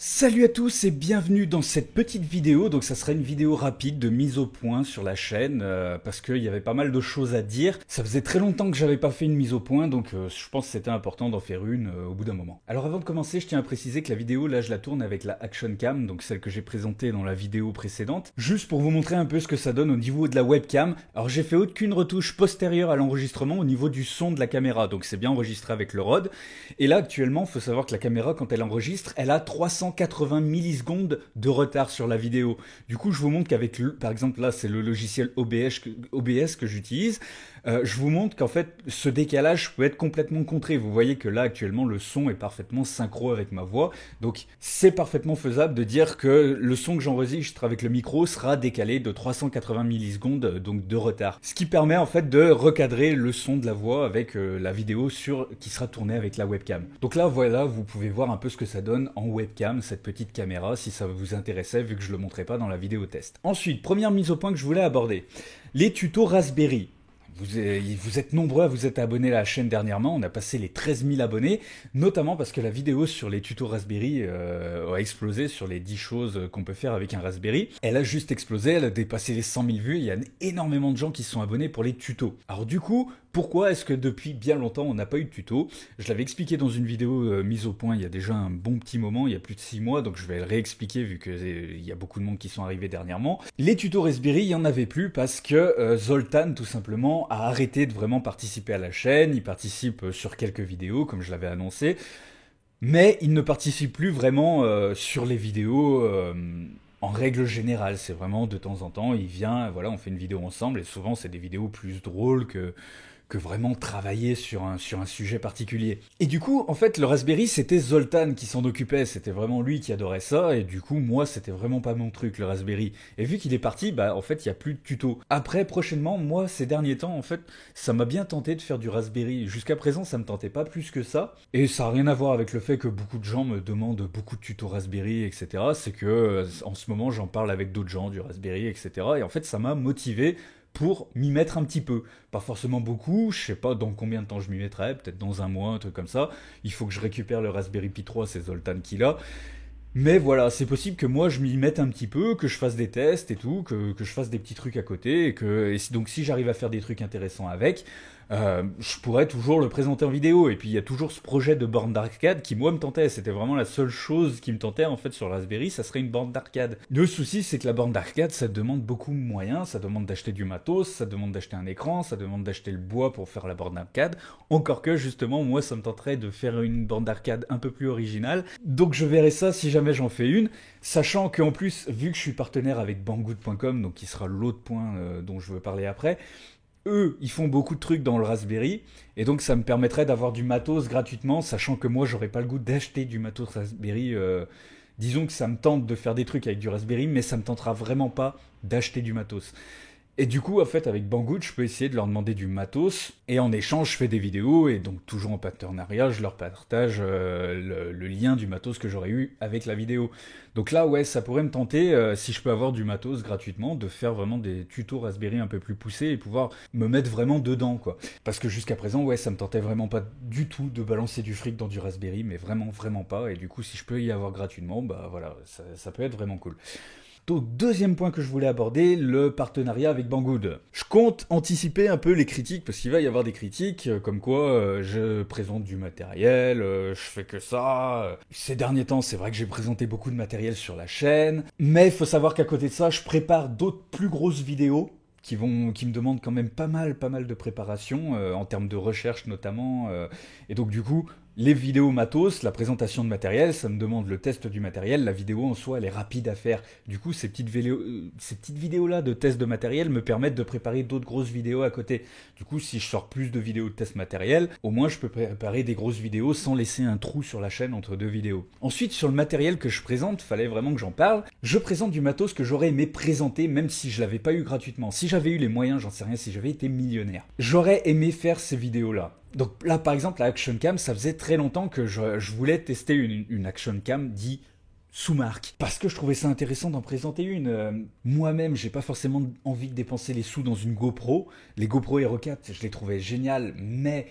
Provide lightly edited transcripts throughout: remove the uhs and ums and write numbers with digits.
Salut à tous et bienvenue dans cette petite vidéo. Donc ça sera une vidéo rapide de mise au point sur la chaîne parce qu'il y avait pas mal de choses à dire. Ça faisait très longtemps que j'avais pas fait une mise au point, donc je pense que c'était important d'en faire une au bout d'un moment. Alors avant de commencer, je tiens à préciser que la vidéo là je la tourne avec la Action Cam, donc celle que j'ai présentée dans la vidéo précédente, juste pour vous montrer un peu ce que ça donne au niveau de la webcam. Alors j'ai fait aucune retouche postérieure à l'enregistrement au niveau du son de la caméra, donc c'est bien enregistré avec le RAW. Et là actuellement, il faut savoir que la caméra quand elle enregistre, elle a 380 millisecondes de retard sur la vidéo. Du coup, je vous montre qu'avec, par exemple, là, c'est le logiciel OBS que j'utilise. Je vous montre qu'en fait, ce décalage peut être complètement contré. Vous voyez que là, actuellement, le son est parfaitement synchro avec ma voix. Donc, c'est parfaitement faisable de dire que le son que j'enregistre avec le micro sera décalé de 380 millisecondes donc de retard. Ce qui permet en fait de recadrer le son de la voix avec la vidéo qui sera tournée avec la webcam. Donc là, voilà, vous pouvez voir un peu ce que ça donne en webcam, cette petite caméra, si ça vous intéressait, vu que je le montrais pas dans la vidéo test. Ensuite, première mise au point que je voulais aborder, les tutos Raspberry. Vous êtes nombreux à vous être abonnés à la chaîne dernièrement, on a passé les 13 000 abonnés, notamment parce que la vidéo sur les tutos Raspberry a explosé sur les 10 choses qu'on peut faire avec un Raspberry. Elle a juste explosé, elle a dépassé les 100 000 vues, il y a énormément de gens qui se sont abonnés pour les tutos. Alors du coup, pourquoi est-ce que depuis bien longtemps on n'a pas eu de tuto? Je l'avais expliqué dans une vidéo mise au point il y a déjà un bon petit moment, il y a plus de 6 mois, donc je vais le réexpliquer vu qu'il y a beaucoup de monde qui sont arrivés dernièrement. Les tutos Raspberry, il n'y en avait plus parce que Zoltan tout simplement a arrêté de vraiment participer à la chaîne, il participe sur quelques vidéos comme je l'avais annoncé, mais il ne participe plus vraiment sur les vidéos en règle générale. C'est vraiment de temps en temps, il vient, voilà, on fait une vidéo ensemble et souvent c'est des vidéos plus drôles que vraiment travailler sur un sujet particulier. Et du coup, en fait, le Raspberry, c'était Zoltan qui s'en occupait, c'était vraiment lui qui adorait ça, et du coup, moi, c'était vraiment pas mon truc, le Raspberry. Et vu qu'il est parti, bah, en fait, il y a plus de tuto. Après, prochainement, moi, ces derniers temps, en fait, ça m'a bien tenté de faire du Raspberry. Jusqu'à présent, ça me tentait pas plus que ça, et ça a rien à voir avec le fait que beaucoup de gens me demandent beaucoup de tutos Raspberry, etc. C'est que, en ce moment, j'en parle avec d'autres gens du Raspberry, etc. Et en fait, ça m'a motivé pour m'y mettre un petit peu. Pas forcément beaucoup, je sais pas dans combien de temps je m'y mettrai, peut-être dans un mois, un truc comme ça. Il faut que je récupère le Raspberry Pi 3, c'est Zoltan qui l'a. Mais voilà, c'est possible que moi je m'y mette un petit peu, que je fasse des tests et tout, que je fasse des petits trucs à côté, donc si j'arrive à faire des trucs intéressants avec, je pourrais toujours le présenter en vidéo. Et puis il y a toujours ce projet de borne d'arcade qui moi me tentait, c'était vraiment la seule chose qui me tentait en fait sur le Raspberry, ça serait une borne d'arcade. Le souci c'est que la borne d'arcade ça demande beaucoup de moyens, ça demande d'acheter du matos, ça demande d'acheter un écran, ça demande d'acheter le bois pour faire la borne d'arcade, encore que justement moi ça me tenterait de faire une borne d'arcade un peu plus originale, donc je verrai ça si jamais j'en fais une, sachant qu'en plus, vu que je suis partenaire avec Banggood.com, donc qui sera l'autre point dont je veux parler après, eux, ils font beaucoup de trucs dans le Raspberry, et donc ça me permettrait d'avoir du matos gratuitement, sachant que moi, j'aurais pas le goût d'acheter du matos Raspberry. Disons que ça me tente de faire des trucs avec du Raspberry, mais ça me tentera vraiment pas d'acheter du matos. Et du coup, en fait, avec Banggood, je peux essayer de leur demander du matos, et en échange, je fais des vidéos, et donc toujours en partenariat, je leur partage le lien du matos que j'aurais eu avec la vidéo. Donc là, ouais, ça pourrait me tenter, si je peux avoir du matos gratuitement, de faire vraiment des tutos Raspberry un peu plus poussés, et pouvoir me mettre vraiment dedans, quoi. Parce que jusqu'à présent, ouais, ça me tentait vraiment pas du tout de balancer du fric dans du Raspberry, mais vraiment, vraiment pas, et du coup, si je peux y avoir gratuitement, bah voilà, ça peut être vraiment cool. Donc, deuxième point que je voulais aborder, le partenariat avec Banggood. Je compte anticiper un peu les critiques, parce qu'il va y avoir des critiques, comme quoi je présente du matériel, je fais que ça. Ces derniers temps, c'est vrai que j'ai présenté beaucoup de matériel sur la chaîne, mais il faut savoir qu'à côté de ça, je prépare d'autres plus grosses vidéos qui me demandent quand même pas mal de préparation, en termes de recherche notamment, et donc du coup, les vidéos matos, la présentation de matériel, ça me demande le test du matériel, la vidéo en soi elle est rapide à faire. Du coup ces petites vidéos-là de test de matériel me permettent de préparer d'autres grosses vidéos à côté. Du coup si je sors plus de vidéos de test matériel, au moins je peux préparer des grosses vidéos sans laisser un trou sur la chaîne entre deux vidéos. Ensuite sur le matériel que je présente, fallait vraiment que j'en parle, je présente du matos que j'aurais aimé présenter même si je l'avais pas eu gratuitement. Si j'avais eu les moyens, j'en sais rien, si j'avais été millionnaire, j'aurais aimé faire ces vidéos-là. Donc là, par exemple, la Action Cam, ça faisait très longtemps que je voulais tester une Action Cam dit sous marque. Parce que je trouvais ça intéressant d'en présenter une. Moi-même, j'ai pas forcément envie de dépenser les sous dans une GoPro. Les GoPro Hero 4, je les trouvais géniales, mais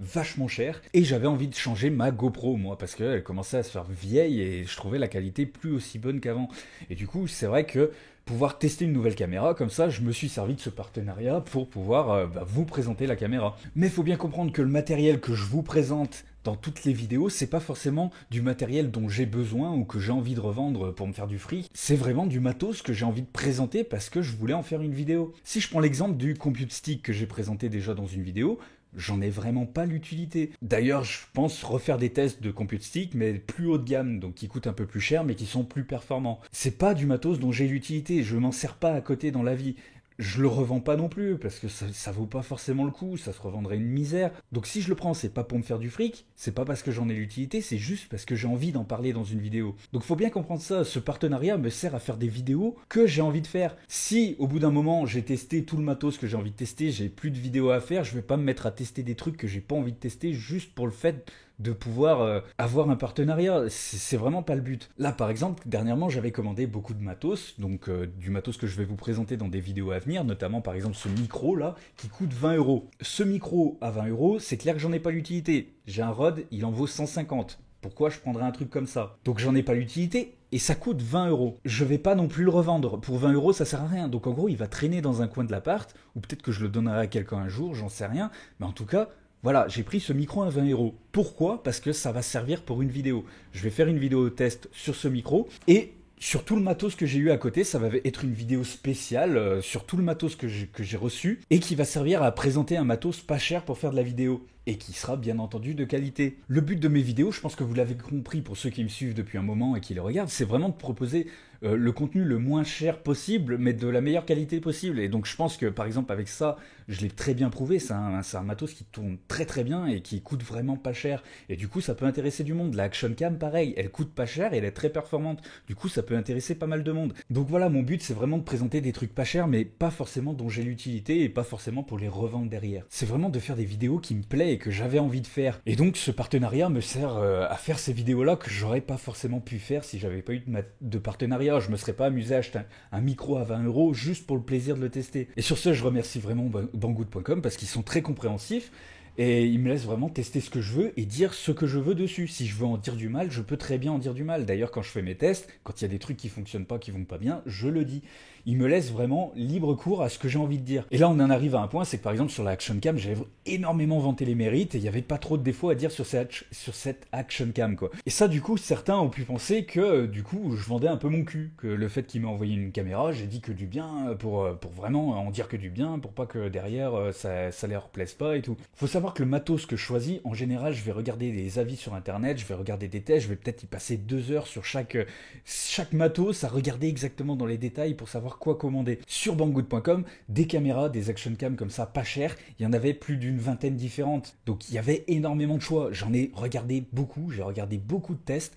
vachement cher et j'avais envie de changer ma GoPro moi parce qu'elle commençait à se faire vieille et je trouvais la qualité plus aussi bonne qu'avant. Et du coup c'est vrai que pouvoir tester une nouvelle caméra, comme ça je me suis servi de ce partenariat pour pouvoir vous présenter la caméra. Mais il faut bien comprendre que le matériel que je vous présente dans toutes les vidéos, c'est pas forcément du matériel dont j'ai besoin ou que j'ai envie de revendre pour me faire du fric. C'est vraiment du matos que j'ai envie de présenter parce que je voulais en faire une vidéo. Si je prends l'exemple du Compute Stick que j'ai présenté déjà dans une vidéo, j'en ai vraiment pas l'utilité. D'ailleurs, je pense refaire des tests de Compute Stick, mais plus haut de gamme, donc qui coûtent un peu plus cher, mais qui sont plus performants. C'est pas du matos dont j'ai l'utilité, je m'en sers pas à côté dans la vie. Je le revends pas non plus, parce que ça vaut pas forcément le coup, ça se revendrait une misère. Donc si je le prends, c'est pas pour me faire du fric, c'est pas parce que j'en ai l'utilité, c'est juste parce que j'ai envie d'en parler dans une vidéo. Donc faut bien comprendre ça, ce partenariat me sert à faire des vidéos que j'ai envie de faire. Si au bout d'un moment j'ai testé tout le matos que j'ai envie de tester, j'ai plus de vidéos à faire, je vais pas me mettre à tester des trucs que j'ai pas envie de tester juste pour le fait de pouvoir avoir un partenariat. C'est vraiment pas le but. Là, par exemple, dernièrement, j'avais commandé beaucoup de matos, donc du matos que je vais vous présenter dans des vidéos à venir, notamment par exemple ce micro là, qui coûte 20 euros. Ce micro à 20 euros, c'est clair que j'en ai pas l'utilité. J'ai un Rode, il en vaut 150. Pourquoi je prendrais un truc comme ça? Donc j'en ai pas l'utilité et ça coûte 20 euros. Je vais pas non plus le revendre. Pour 20 euros, ça sert à rien. Donc en gros, il va traîner dans un coin de l'appart, ou peut-être que je le donnerai à quelqu'un un jour, j'en sais rien. Mais en tout cas, voilà, j'ai pris ce micro à 20 euros. Pourquoi? Parce que ça va servir pour une vidéo. Je vais faire une vidéo test sur ce micro et sur tout le matos que j'ai eu à côté, ça va être une vidéo spéciale sur tout le matos que j'ai reçu et qui va servir à présenter un matos pas cher pour faire de la vidéo et qui sera bien entendu de qualité. Le but de mes vidéos, je pense que vous l'avez compris pour ceux qui me suivent depuis un moment et qui les regardent, c'est vraiment de proposer le contenu le moins cher possible, mais de la meilleure qualité possible. Et donc je pense que par exemple avec ça, je l'ai très bien prouvé, c'est un matos qui tourne très très bien et qui coûte vraiment pas cher. Et du coup ça peut intéresser du monde. La Action Cam pareil, elle coûte pas cher et elle est très performante. Du coup ça peut intéresser pas mal de monde. Donc voilà, mon but c'est vraiment de présenter des trucs pas chers, mais pas forcément dont j'ai l'utilité et pas forcément pour les revendre derrière. C'est vraiment de faire des vidéos qui me plaisent et que j'avais envie de faire. Et donc ce partenariat me sert à faire ces vidéos-là que j'aurais pas forcément pu faire si j'avais pas eu de partenariat. Je me serais pas amusé à acheter un micro à 20 euros juste pour le plaisir de le tester. Et sur ce, je remercie vraiment Banggood.com parce qu'ils sont très compréhensifs. Et ils me laissent vraiment tester ce que je veux et dire ce que je veux dessus. Si je veux en dire du mal, je peux très bien en dire du mal. D'ailleurs, quand je fais mes tests, quand il y a des trucs qui fonctionnent pas, qui vont pas bien, je le dis. Ils me laissent vraiment libre cours à ce que j'ai envie de dire. Et là, on en arrive à un point, c'est que par exemple, sur la Action Cam, j'avais énormément vanté les mérites et il n'y avait pas trop de défauts à dire sur cette Action Cam, quoi. Et ça, du coup, certains ont pu penser que, du coup, je vendais un peu mon cul. Que le fait qu'il m'ait envoyé une caméra, j'ai dit que du bien pour vraiment en dire que du bien, pour pas que derrière, ça leur plaise pas et tout. Faut savoir que le matos que je choisis, en général, je vais regarder des avis sur internet, je vais regarder des tests, je vais peut-être y passer 2 heures sur chaque matos à regarder exactement dans les détails pour savoir quoi commander. Sur Banggood.com, des caméras, des action cam comme ça, pas cher, il y en avait plus d'une vingtaine différentes. Donc il y avait énormément de choix. J'en ai regardé beaucoup, j'ai regardé beaucoup de tests,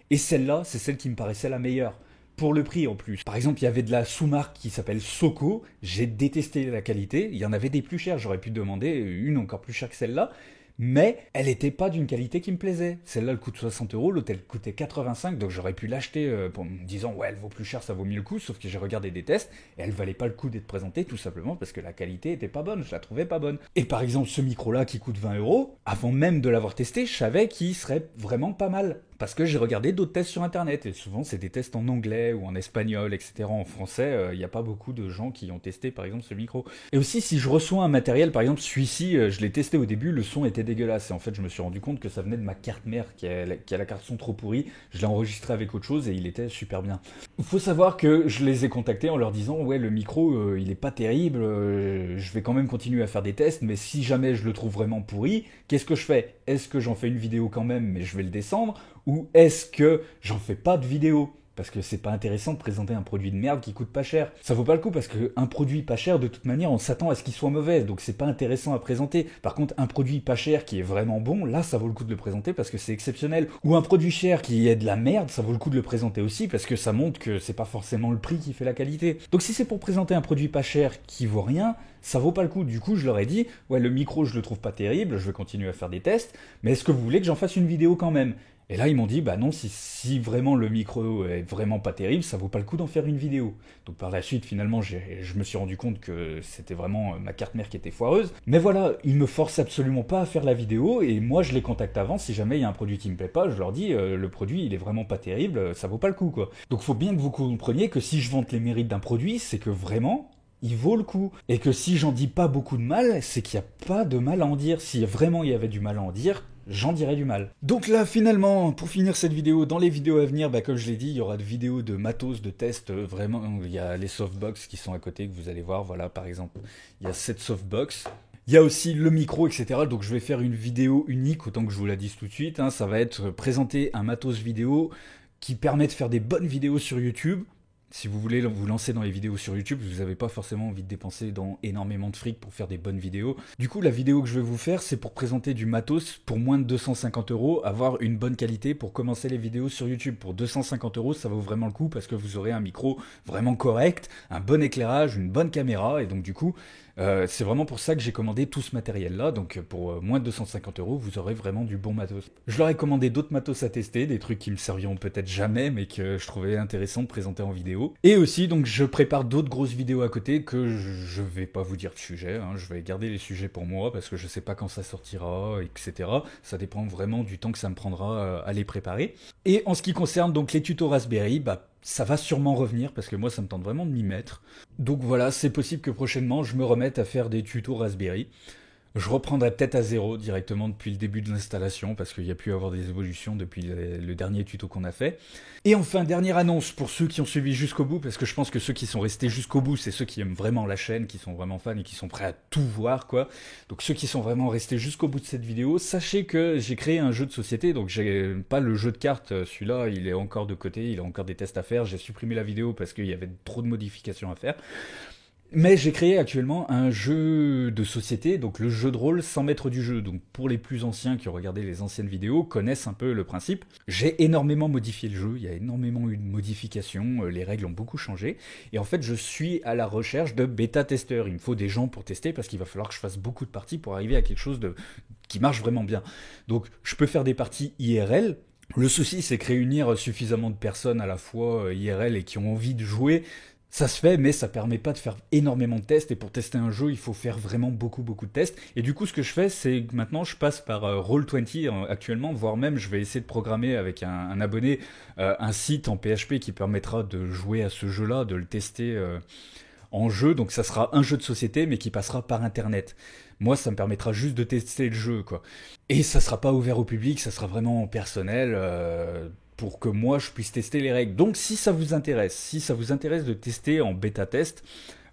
et celle-là, c'est celle qui me paraissait la meilleure. Pour le prix en plus. Par exemple, il y avait de la sous-marque qui s'appelle Soko. J'ai détesté la qualité. Il y en avait des plus chères. J'aurais pu demander une encore plus chère que celle-là. Mais elle n'était pas d'une qualité qui me plaisait. Celle-là, elle coûte 60 euros, l'autre, elle coûtait 85, donc j'aurais pu l'acheter en me disant, ouais, elle vaut plus cher, ça vaut mieux le coup, sauf que j'ai regardé des tests, et elle valait pas le coup d'être présentée, tout simplement parce que la qualité était pas bonne, je la trouvais pas bonne. Et par exemple, ce micro-là qui coûte 20 euros, avant même de l'avoir testé, je savais qu'il serait vraiment pas mal. Parce que j'ai regardé d'autres tests sur internet, et souvent c'est des tests en anglais ou en espagnol, etc. En français, il n'y a pas beaucoup de gens qui ont testé par exemple ce micro. Et aussi si je reçois un matériel, par exemple celui-ci, je l'ai testé au début, le son était dégueulasse. Et en fait je me suis rendu compte que ça venait de ma carte mère qui a la carte son trop pourrie. Je l'ai enregistré avec autre chose et il était super bien. Il faut savoir que je les ai contactés en leur disant ouais le micro il est pas terrible, je vais quand même continuer à faire des tests, mais si jamais je le trouve vraiment pourri, qu'est-ce que je fais? Est-ce que j'en fais une vidéo quand même mais je vais le descendre? Ou est-ce que j'en fais pas de vidéo? Parce que c'est pas intéressant de présenter un produit de merde qui coûte pas cher. Ça vaut pas le coup parce qu'un produit pas cher, de toute manière, on s'attend à ce qu'il soit mauvais. Donc c'est pas intéressant à présenter. Par contre, un produit pas cher qui est vraiment bon, là, ça vaut le coup de le présenter parce que c'est exceptionnel. Ou un produit cher qui est de la merde, ça vaut le coup de le présenter aussi parce que ça montre que c'est pas forcément le prix qui fait la qualité. Donc si c'est pour présenter un produit pas cher qui vaut rien, ça vaut pas le coup. Du coup, je leur ai dit, ouais, le micro, je le trouve pas terrible, je vais continuer à faire des tests, mais est-ce que vous voulez que j'en fasse une vidéo quand même? Et là, ils m'ont dit, bah non, si vraiment le micro est vraiment pas terrible, ça vaut pas le coup d'en faire une vidéo. Donc par la suite, finalement, je me suis rendu compte que c'était vraiment ma carte mère qui était foireuse. Mais voilà, ils me forcent absolument pas à faire la vidéo, et moi, je les contacte avant. Si jamais il y a un produit qui me plaît pas, je leur dis, le produit, il est vraiment pas terrible, ça vaut pas le coup, quoi. Donc faut bien que vous compreniez que si je vante les mérites d'un produit, c'est que vraiment, il vaut le coup. Et que si j'en dis pas beaucoup de mal, c'est qu'il n'y a pas de mal à en dire. Si vraiment il y avait du mal à en dire, j'en dirais du mal. Donc là, finalement, pour finir cette vidéo, dans les vidéos à venir, bah, comme je l'ai dit, il y aura des vidéos de matos, de tests, vraiment, il y a les softbox qui sont à côté, que vous allez voir, voilà, par exemple, il y a cette softbox. Il y a aussi le micro, etc. Donc je vais faire une vidéo unique, autant que je vous la dise tout de suite, hein. Ça va être présenter un matos vidéo qui permet de faire des bonnes vidéos sur YouTube. Si vous voulez vous lancer dans les vidéos sur YouTube, vous n'avez pas forcément envie de dépenser énormément de fric pour faire des bonnes vidéos. Du coup, la vidéo que je vais vous faire, c'est pour présenter du matos pour moins de 250 €, avoir une bonne qualité pour commencer les vidéos sur YouTube. Pour 250 €, ça vaut vraiment le coup parce que vous aurez un micro vraiment correct, un bon éclairage, une bonne caméra, et donc du coup, c'est vraiment pour ça que j'ai commandé tout ce matériel-là. Donc pour moins de 250 €, vous aurez vraiment du bon matos. Je leur ai commandé d'autres matos à tester, des trucs qui me serviront peut-être jamais, mais que je trouvais intéressant de présenter en vidéo. Et aussi, donc je prépare d'autres grosses vidéos à côté que je vais pas vous dire de sujet, hein. Je vais garder les sujets pour moi parce que je sais pas quand ça sortira, etc. Ça dépend vraiment du temps que ça me prendra à les préparer. Et en ce qui concerne donc les tutos Raspberry, bah ça va sûrement revenir parce que moi ça me tente vraiment de m'y mettre. Donc voilà, c'est possible que prochainement je me remette à faire des tutos Raspberry. Je reprendrai peut-être à zéro directement depuis le début de l'installation parce qu'il y a pu y avoir des évolutions depuis le dernier tuto qu'on a fait. Et enfin, dernière annonce pour ceux qui ont suivi jusqu'au bout, parce que je pense que ceux qui sont restés jusqu'au bout, c'est ceux qui aiment vraiment la chaîne, qui sont vraiment fans et qui sont prêts à tout voir, quoi. Donc ceux qui sont vraiment restés jusqu'au bout de cette vidéo, sachez que j'ai créé un jeu de société, donc j'ai pas le jeu de cartes, celui-là il est encore de côté, il a encore des tests à faire, j'ai supprimé la vidéo parce qu'il y avait trop de modifications à faire. Mais j'ai créé actuellement un jeu de société, donc le jeu de rôle sans maître du jeu. Donc pour les plus anciens qui ont regardé les anciennes vidéos, connaissent un peu le principe. J'ai énormément modifié le jeu, il y a énormément eu de modifications, les règles ont beaucoup changé. Et en fait, je suis à la recherche de bêta-testeurs. Il me faut des gens pour tester parce qu'il va falloir que je fasse beaucoup de parties pour arriver à quelque chose qui marche vraiment bien. Donc je peux faire des parties IRL. Le souci, c'est que réunir suffisamment de personnes à la fois IRL et qui ont envie de jouer, ça se fait, mais ça permet pas de faire énormément de tests. Et pour tester un jeu, il faut faire vraiment beaucoup de tests. Et du coup, ce que je fais, c'est que maintenant, je passe par Roll20 actuellement, voire même, je vais essayer de programmer avec un abonné un site en PHP qui permettra de jouer à ce jeu-là, de le tester en jeu. Donc ça sera un jeu de société, mais qui passera par Internet. Moi, ça me permettra juste de tester le jeu, quoi. Et ça sera pas ouvert au public, ça sera vraiment personnel. Pour que moi je puisse tester les règles. Donc si ça vous intéresse de tester en bêta-test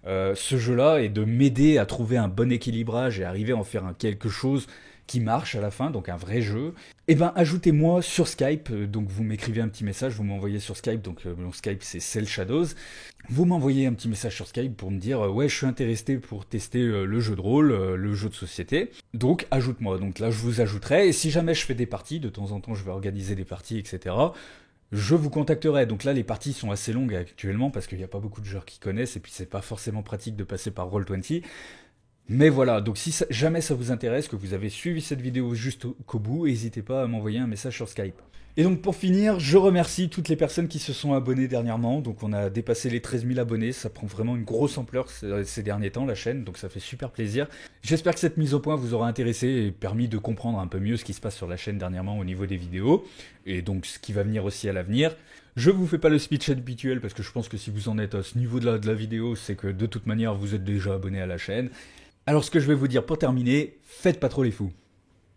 ce jeu-là et de m'aider à trouver un bon équilibrage et arriver à en faire quelque chose qui marche à la fin, donc un vrai jeu, eh ben ajoutez-moi sur Skype, donc vous m'écrivez un petit message, vous m'envoyez sur Skype, donc mon Skype c'est Cell Shadows, vous m'envoyez un petit message sur Skype pour me dire ouais je suis intéressé pour tester le jeu de rôle, le jeu de société, donc ajoute-moi, donc là je vous ajouterai, et si jamais je fais des parties, de temps en temps je vais organiser des parties, etc., je vous contacterai. Donc là, les parties sont assez longues actuellement parce qu'il n'y a pas beaucoup de joueurs qui connaissent et puis c'est pas forcément pratique de passer par Roll20. Mais voilà, donc si jamais ça vous intéresse, que vous avez suivi cette vidéo jusqu'au bout, n'hésitez pas à m'envoyer un message sur Skype. Et donc pour finir, je remercie toutes les personnes qui se sont abonnées dernièrement. Donc on a dépassé les 13 000 abonnés, ça prend vraiment une grosse ampleur ces derniers temps, la chaîne, donc ça fait super plaisir. J'espère que cette mise au point vous aura intéressé et permis de comprendre un peu mieux ce qui se passe sur la chaîne dernièrement au niveau des vidéos, et donc ce qui va venir aussi à l'avenir. Je vous fais pas le speech habituel parce que je pense que si vous en êtes à ce niveau de la vidéo, c'est que de toute manière vous êtes déjà abonné à la chaîne. Alors ce que je vais vous dire pour terminer, faites pas trop les fous.